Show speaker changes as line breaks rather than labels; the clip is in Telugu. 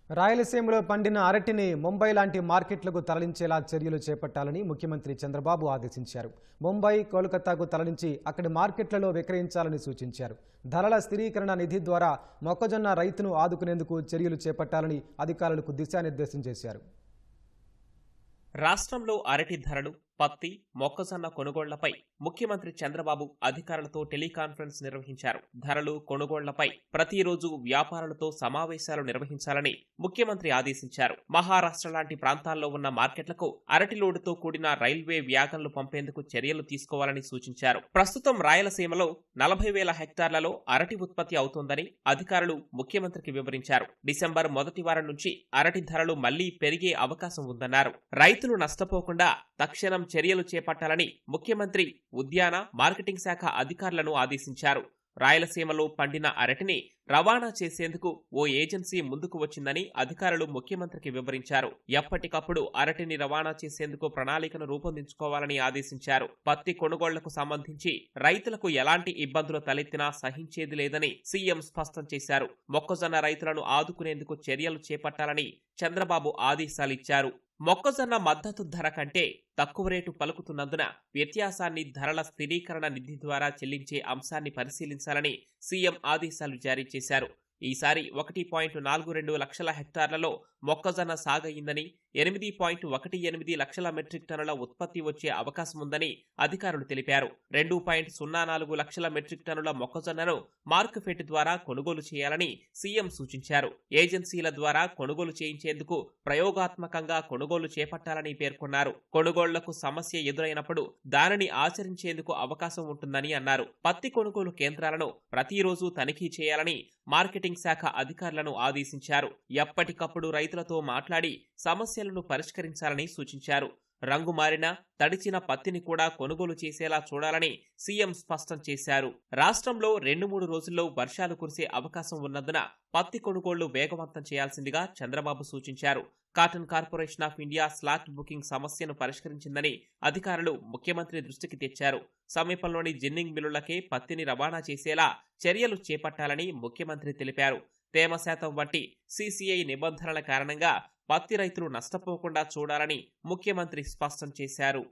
రాయలసీమలో పండిన అరటిని ముంబై లాంటి మార్కెట్లకు తరలించేలా చర్యలు చేపట్టాలని ముఖ్యమంత్రి చంద్రబాబు ఆదేశించారు. ముంబై, కోల్కతాకు తరలించి అక్కడి మార్కెట్లలో విక్రయించాలని సూచించారు. ధరల స్థిరీకరణ నిధి ద్వారా మొక్కజొన్న రైతును ఆదుకునేందుకు చర్యలు చేపట్టాలని అధికారులకు దిశానిర్దేశం చేశారు.
రాష్ట్రంలో అరటి ధరలు, పత్తి, మొక్కజొన్న కొనుగోళ్లపై ముఖ్యమంత్రి చంద్రబాబు అధికారులతో టెలికాన్ఫరెన్స్ నిర్వహించారు. ధరలు, కొనుగోళ్లపై ప్రతిరోజు వ్యాపారులతో సమావేశాలు నిర్వహించాలని ముఖ్యమంత్రి ఆదేశించారు. మహారాష్ట్ర లాంటి ప్రాంతాల్లో ఉన్న మార్కెట్లకు అరటి లోడుతో కూడిన రైల్వే వ్యాగన్లు పంపేందుకు చర్యలు తీసుకోవాలని సూచించారు. ప్రస్తుతం రాయలసీమలో 40,000 హెక్టార్లలో అరటి ఉత్పత్తి అవుతోందని అధికారులు ముఖ్యమంత్రికి వివరించారు. డిసెంబర్ మొదటి వారం నుంచి అరటి ధరలు మళ్లీ పెరిగే అవకాశం ఉందన్నారు. రైతులు నష్టపోకుండా తక్షణం చర్యలు చేపట్టాలని ముఖ్యమంత్రి ఉద్యాన, మార్కెటింగ్ శాఖ అధికారులను ఆదేశించారు. రాయలసీమలో పండిన అరటిని రవాణా చేసేందుకు ఓ ఏజెన్సీ ముందుకు వచ్చిందని అధికారులు ముఖ్యమంత్రికి వివరించారు. ఎప్పటికప్పుడు అరటిని రవాణా చేసేందుకు ప్రణాళికను రూపొందించుకోవాలని ఆదేశించారు. పత్తి కొనుగోళ్లకు సంబంధించి రైతులకు ఎలాంటి ఇబ్బందులు తలెత్తినా సహించేది లేదని సీఎం స్పష్టం చేశారు. మొక్కజొన్న రైతులను ఆదుకునేందుకు చర్యలు చేపట్టాలని చంద్రబాబు ఆదేశాలిచ్చారు. మొక్కజొన్న మద్దతు ధర కంటే తక్కువ రేటు పలుకుతున్నందున వ్యత్యాసాన్ని ధరల స్థిరీకరణ నిధి ద్వారా చెల్లించే అంశాన్ని పరిశీలించాలని సీఎం ఆదేశాలు జారీ చేశారు. ఈసారి 1.42 లక్షల హెక్టార్లలో మొక్కజొన్న సాగయిందని, 8.18 లక్షల మెట్రిక్ టన్నుల ఉత్పత్తి వచ్చే అవకాశముందని అధికారులు తెలిపారు. 2.04 లక్షల మెట్రిక్ టన్నుల మొక్కజొన్నను మార్కెఫెడ్ ద్వారా కొనుగోలు చేయాలని సీఎం సూచించారు. ఏజెన్సీల ద్వారా కొనుగోలు చేయించేందుకు ప్రయోగాత్మకంగా కొనుగోలు చేపట్టాలని పేర్కొన్నారు. కొనుగోళ్లకు సమస్య ఎదురైనప్పుడు దానిని ఆచరించేందుకు అవకాశం ఉంటుందని అన్నారు. పత్తి కొనుగోలు కేంద్రాలను ప్రతిరోజు తనిఖీ చేయాలని మార్కెటింగ్ శాఖ అధికారులను ఆదేశించారు. ఎప్పటికప్పుడు రైతులతో మాట్లాడి సమస్యలను పరిష్కరించాలని సూచించారు. రంగు మారిన, తడిచిన పత్తిని కూడా కొనుగోలు చేసేలా చూడాలని సీఎం స్పష్టం చేశారు. రాష్ట్రంలో 2-3 రోజుల్లో వర్షాలు కురిసే అవకాశం ఉన్నందున పత్తి కొనుగోళ్లు వేగవంతం చేయాల్సిందిగా చంద్రబాబు సూచించారు. Cotton corporation of India slot booking సమస్యను పరిష్కరించిందని అధికారులు ముఖ్యమంత్రి దృష్టికి తెచ్చారు. సమీపంలోని జిన్నింగ్ మిల్లులకే పత్తిని రవాణా చేసేలా చర్యలు చేపట్టాలని ముఖ్యమంత్రి తెలిపారు. తేమ శాతం వంటి సీసీఐ నిబంధనల కారణంగా పత్తి రైతులు నష్టపోకుండా చూడాలని ముఖ్యమంత్రి స్పష్టం చేశారు.